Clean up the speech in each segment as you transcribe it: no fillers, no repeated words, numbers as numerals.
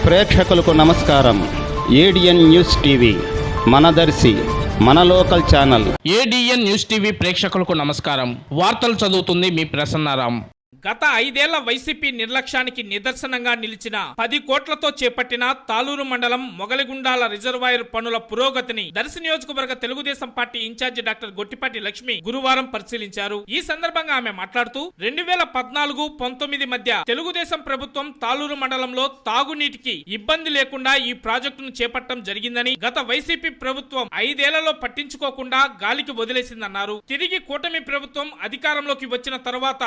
ప్రేక్షకులకు నమస్కారం. ADN news TV మనదర్శి మన local channel. ADN news TV ప్రేక్షకులకు నమస్కారం. వార్తలు చదువుతుంది మీ ప్రసన్నారాం. గత 5 ఏళ్ల వైసీపీ నిర్లక్ష్యానికి నిదర్శనంగా నిలిచిన 10 కోట్లతో చేపట్టిన తాలూరు మండలం మొగలిగుండాల రిజర్వాయర్ పనుల పురోగతిని దర్శి నియోజకవర్గ Telugu Desam party incharge doctor Gottipati Lakshmi గురువారం పరిశీలించారు. ఈ సందర్భంగా ఆమె మాట్లాడుతూ 2014-19 మధ్య తెలుగుదేశం ప్రభుత్వం తాలూరు మండలంలో తాగునీటికి ఇబ్బంది లేకుండా ఈ ప్రాజెక్టును చేపట్టడం జరిగిందని, గత వైసీపీ ప్రభుత్వం 5 ఏళ్లలో పట్టించుకోకుండా గాలికి వదిలేసిందన్నారు. తిరిగి కూటమి ప్రభుత్వం అధికారంలోకి వచ్చిన తర్వాత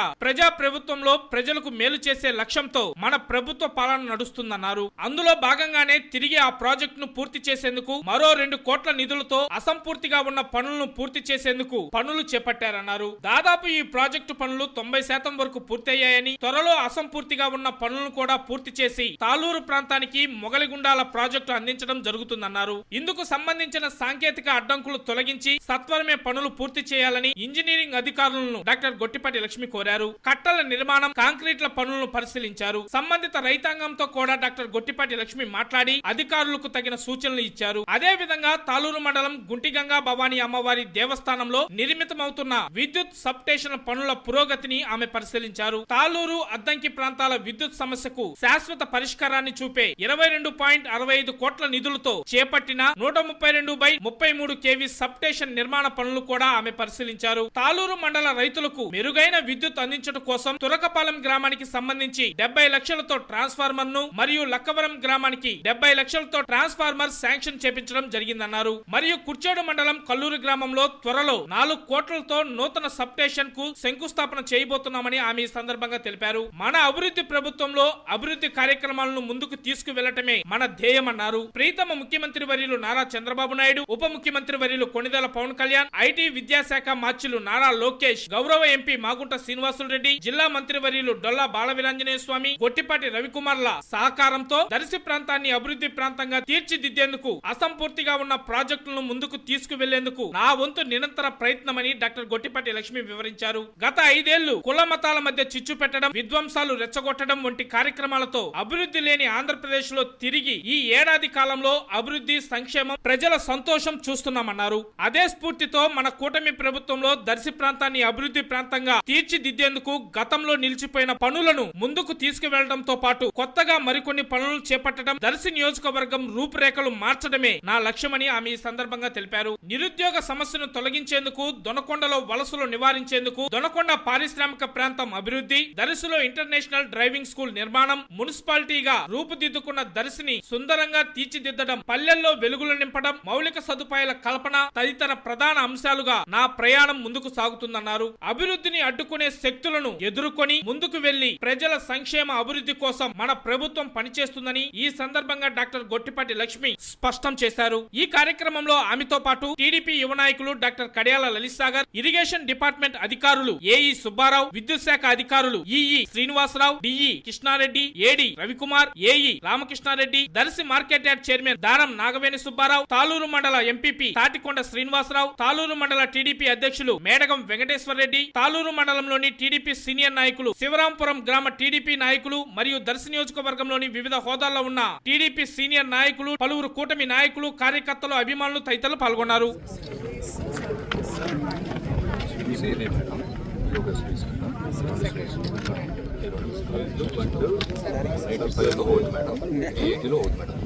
ప్రభుత్వంలో ప్రజలకు మేలు చేసే లక్ష్యంతో మన ప్రభుత్వ పాలన నడుస్తుందన్నారు. అందులో భాగంగానే తిరిగి ఆ ప్రాజెక్టును పూర్తి చేసేందుకు మరో 2 కోట్ల నిధులతో అసంపూర్తిగా ఉన్న పనులను పూర్తి చేసేందుకు పనులు చేపట్టారన్నారు. దాదాపు ఈ ప్రాజెక్టు పనులు 90% వరకు పూర్తయ్యాయని, త్వరలో అసంపూర్తిగా ఉన్న పనులను కూడా పూర్తి చేసి తాలూరు ప్రాంతానికి మొగలిగుండాల ప్రాజెక్టు అందించడం జరుగుతుందన్నారు. ఇందుకు సంబంధించిన సాంకేతిక అడ్డంకులు తొలగించి సత్వరమే పనులు పూర్తి చేయాలని ఇంజనీరింగ్ అధికారులను డాక్టర్ గొట్టిపాటి లక్ష్మి కోరారు. కట్టల నిర్మాణం, కాంక్రీట్ల పనులను పరిశీలించారు. సంబంధిత రైతాంగంతో కూడా డాక్టర్ గొట్టిపాటి లక్ష్మి మాట్లాడి అధికారులకు తగిన సూచనలు ఇచ్చారు. అదే విధంగా తాలూరు మండలం గుంటిగంగా భవానీ అమ్మవారి దేవస్థానంలో నిర్మితమవుతున్న విద్యుత్ సబ్ స్టేషన్ పనుల పురోగతిని ఆమె పరిశీలించారు. తాలూరు, అద్దంకి ప్రాంతాల విద్యుత్ సమస్యకు శాశ్వత పరిష్కారాన్ని చూపే 22.65 కోట్ల నిధులతో చేపట్టిన 132/33 kV సబ్ స్టేషన్ నిర్మాణ పనులు కూడా ఆమె పరిశీలించారు. తాలూరు మండల రైతులకు మెరుగైన విద్యుత్ అందించడం కోసం తురకపాలెం గ్రామానికి సంబంధించి 70 లక్షలతో ట్రాన్స్ఫార్మర్ ను, మరియు లక్కవరం గ్రామానికి 70 లక్షలతో ట్రాన్స్ఫార్మర్ శాంక్షన్ చేపించడం జరిగిందన్నారు. మరియు కుర్చేడు మండలం కల్లూరు గ్రామంలో త్వరలో 4 కోట్లతో నూతన సబ్ స్టేషన్ కు శంకుస్థాపన చేయబోతున్నామని ఆమె ఈ సందర్భంగా తెలిపారు. మన అభివృద్ధి ప్రభుత్వంలో అభివృద్ధి కార్యక్రమాలను ముందుకు తీసుకువెళ్లటమే మన ధ్యేయమన్నారు. ప్రీతమ ముఖ్యమంత్రి వర్యులు నారా చంద్రబాబు నాయుడు, ఉప ముఖ్యమంత్రి వర్యులు కొణిదెల పవన్ కళ్యాణ్, ఐటీ విద్యాశాఖ మార్చిలు నారా లోకేష్, గౌరవ ఎంపీ మాగుంట శ్రీనివాసులు రెడ్డి, జిల్లా మంత్రి వర్యులు డొల్లా బాలవీరాంజనేయ స్వామి, గొట్టిపాటి రవికుమార్ల సహకారంతో దర్శి ప్రాంతాన్ని అభివృద్ధి ప్రాంతంగా తీర్చిదిద్దేందుకు, అసంపూర్తిగా ఉన్న ప్రాజెక్టులను ముందుకు తీసుకువెళ్లేందుకు నా వంతు నిరంతర ప్రయత్నమని డాక్టర్ గొట్టిపాటి లక్ష్మి వివరించారు. గత 5 ఏళ్లు కుల మతాల మధ్య చిచ్చు పెట్టడం, విధ్వంసాలు రెచ్చగొట్టడం వంటి కార్యక్రమాలతో అభివృద్ధి లేని ఆంధ్రప్రదేశ్ లో తిరిగి ఈ ఏడాది కాలంలో అభివృద్ధి, సంక్షేమం, ప్రజల సంతోషం చూస్తున్నామన్నారు. అదే స్ఫూర్తితో మన కూటమి ప్రభుత్వంలో దర్శి ప్రాంతాన్ని అభివృద్ధి ప్రాంతంగా తీర్చిదిద్దేందుకు గతంలో నిలిచిపోయిన పనులను ముందుకు తీసుకువెళ్లడంతో పాటు కొత్తగా మరికొన్ని పనులు చేపట్టడం, దర్శి నియోజకవర్గం రూపురేఖలు మార్చడమే నా లక్ష్యమని ఆమె ఈ సందర్భంగా తెలిపారు. నిరుద్యోగ సమస్యను తొలగించేందుకు, దొనకొండలో వలసలు నివారించేందుకు దొనకొండ పారిశ్రామిక ప్రాంతం అభివృద్ధి, దర్శిలో ఇంటర్నేషనల్ డ్రైవింగ్ స్కూల్ నిర్మాణం, మున్సిపాలిటీగా రూపుదిద్దుకున్న దర్శిని సుందరంగా తీర్చిదిద్దడం, పల్లెల్లో వెలుగులు నింపడం, మౌలిక సదుపాయాల కల్పన తదితర ప్రధాన అంశాలుగా నా ప్రయాణం ముందుకు సాగుతుందన్నారు. అభివృద్ధిని అడ్డుకునే శక్తులను ఎదుర్కొని ముందుకు వెళ్లి ప్రజల సంక్షేమ అభివృద్ధి కోసం మన ప్రభుత్వం పనిచేస్తుందని ఈ సందర్భంగా డాక్టర్ గొట్టిపాటి లక్ష్మి స్పష్టం చేశారు. ఈ కార్యక్రమంలో ఆమెతో పాటు టీడీపీ యువ నాయకులు doctor Kadiyala Lalith Sagar, irrigation department అధికారులు ఏఈ సుబ్బారావు, విద్యుత్ శాఖ అధికారులు EE Srinivasa Rao, DE Krishna Reddy, AD Ravi Kumar, AE Ramakrishna Reddy, Darsi market yard chairman Danam Nagaveni Subbarao, Taluru మండల ఎంపీపీ తాటికొండ శ్రీనివాసరావు, తాలూరు మండల టీడీపీ అధ్యక్షులు మేడగం వెంకటేశ్వర రెడ్డి, తాలూరు మండలంలోని టీడీపీ సీనియర్ నాయకులు, శివరాంపురం గ్రామ టీడీపీ నాయకులు మరియు దర్శి నియోజకవర్గంలోని వివిధ హోదాల్లో ఉన్న టీడీపీ సీనియర్ నాయకులు, పలువురు కూటమి నాయకులు, కార్యకర్తలు, అభిమానులు తదితరులు పాల్గొన్నారు.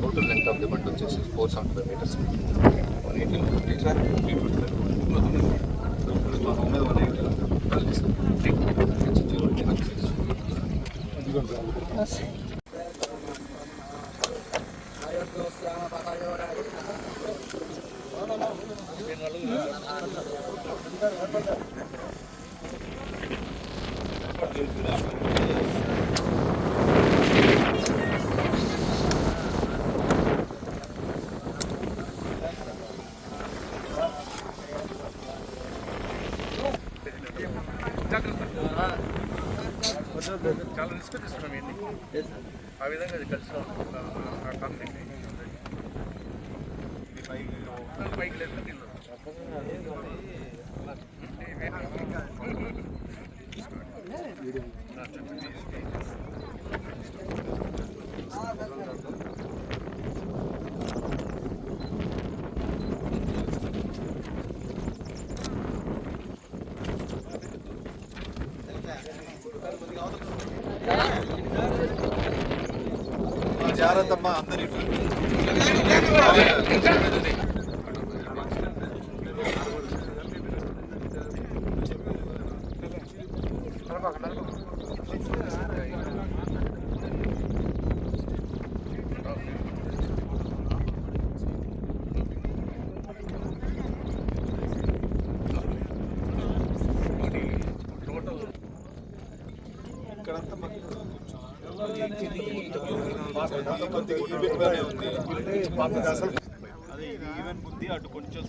Total length of the bund వచ్చేసి 475 meters. చాలా రిస్క్ తీసుకున్నాం ఇవన్నీ. ఆ విధంగా అది కలిసి పైకి లేదు నీళ్ళు జాగ్రత్త అమ్మా అందరి అదే ఇది ఈవెన్ బుద్ధి అటు కొంచెం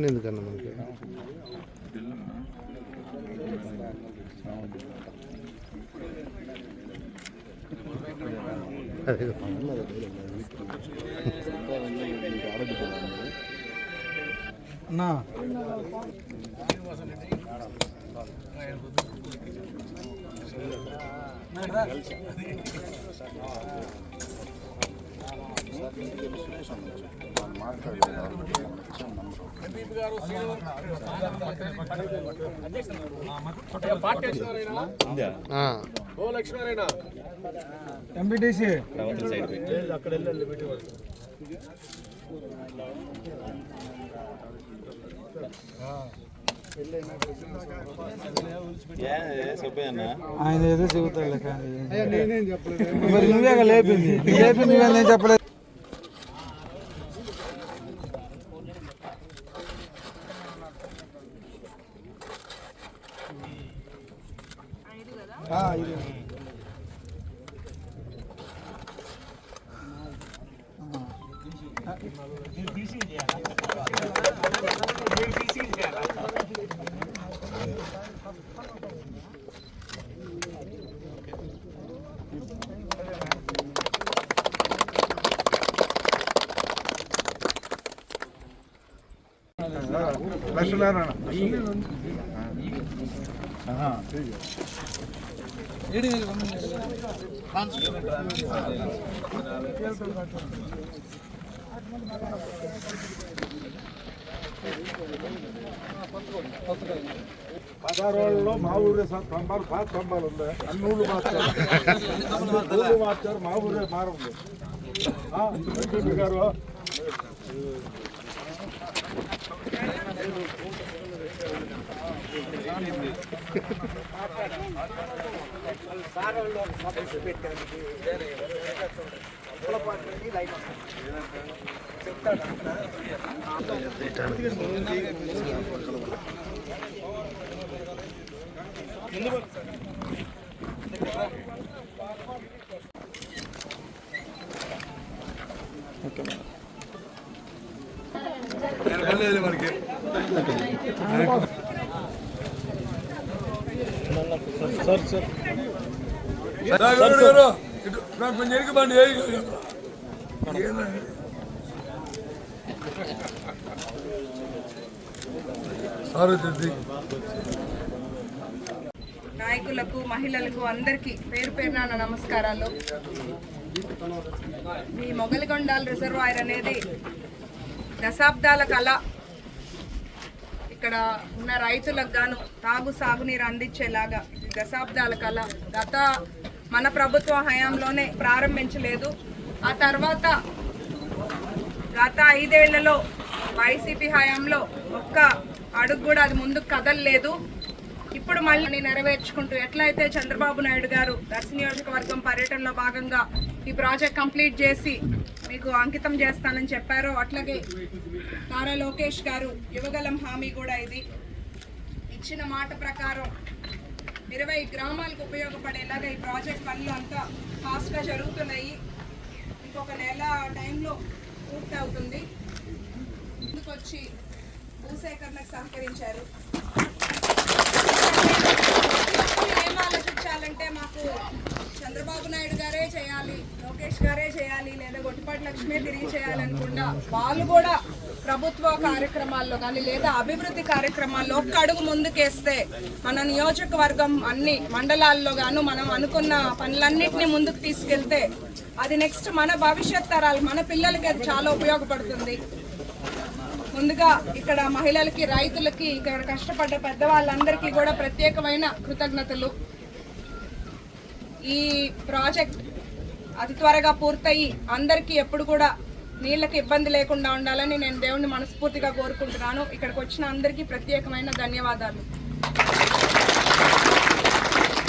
ఎందుకన్నా మనకి అన్నా ఎంపీటీసీ అక్కడ వెళ్ళి ఆయన ఏదో చెబుతాడు కానీ మరి నువ్వే లేపింది నువ్వేం చెప్పలేదు. పదారోళ్ళలో మా ఊరే స్తంభాలు పాత స్తంభాలు ఉన్నాయి, అన్ని ఊళ్ళు మార్చారు, మా ఊరే మారండి గారు. మనకి సార్ కొంచెం ఎరిగిబండి నాయకులకు మహిళలకు అందరికీ పేరు పేరున నమస్కారాలు. ఈ మొగలిగొండాల రిజర్వాయర్ అనేది దశాబ్దాల కళ. ఇక్కడ ఉన్న రైతులకు గాను సాగునీరు అందించేలాగా దశాబ్దాల కళ. మన ప్రభుత్వ హయాంలోనే ప్రారంభించలేదు. ఆ తర్వాత గత 5 ఏళ్లలో వైసీపీ హయాంలో ఒక్క అడుగు కూడా అది ముందుకు కదలలేదు. ఇప్పుడు మళ్ళీ నెరవేర్చుకుంటూ ఎట్లయితే చంద్రబాబు నాయుడు గారు దర్శి నియోజకవర్గం పర్యటనలో భాగంగా ఈ ప్రాజెక్ట్ కంప్లీట్ చేసి మీకు అంకితం చేస్తానని చెప్పారో, అట్లాగే నారా లోకేష్ గారు ఇవ్వగలం హామీ కూడా ఇది. ఇచ్చిన మాట ప్రకారం 20 గ్రామాలకు ఉపయోగపడేలాగా ఈ ప్రాజెక్ట్ పనులు అంతా ఫాస్ట్గా జరుగుతున్నాయి. ఇంకొక నెల టైంలో పూర్తి అవుతుంది. ముందుకు వచ్చి భూసేకరణకు సహకరించారు. ఏం ఆలోచించాలంటే మాకు చంద్రబాబు నాయుడు గారే చేయాలి, లోకేష్ గారే చేయాలి, లేదా గొట్టిపాటి లక్ష్మే తిరిగి చేయాలనుకుండా వాళ్ళు కూడా ప్రభుత్వ కార్యక్రమాల్లో కానీ లేదా అభివృద్ధి కార్యక్రమాల్లో ఒక్క అడుగు ముందుకేస్తే మన నియోజకవర్గం అన్ని మండలాల్లో గాను మనం అనుకున్న పనులన్నింటినీ ముందుకు తీసుకెళ్తే అది నెక్స్ట్ మన భవిష్యత్ తరాలు మన పిల్లలకి అది చాలా ఉపయోగపడుతుంది. ముందుగా ఇక్కడ మహిళలకి, రైతులకి, ఇక్కడ కష్టపడ్డ పెద్దవాళ్ళందరికీ కూడా ప్రత్యేకమైన కృతజ్ఞతలు. ఈ ప్రాజెక్ట్ అతి త్వరగా పూర్తయి అందరికీ ఎప్పుడు కూడా నీళ్ళకి ఇబ్బంది లేకుండా ఉండాలని నేను దేవుణ్ణి మనస్ఫూర్తిగా కోరుకుంటున్నాను. ఇక్కడికి వచ్చిన అందరికీ ప్రత్యేకమైన ధన్యవాదాలు.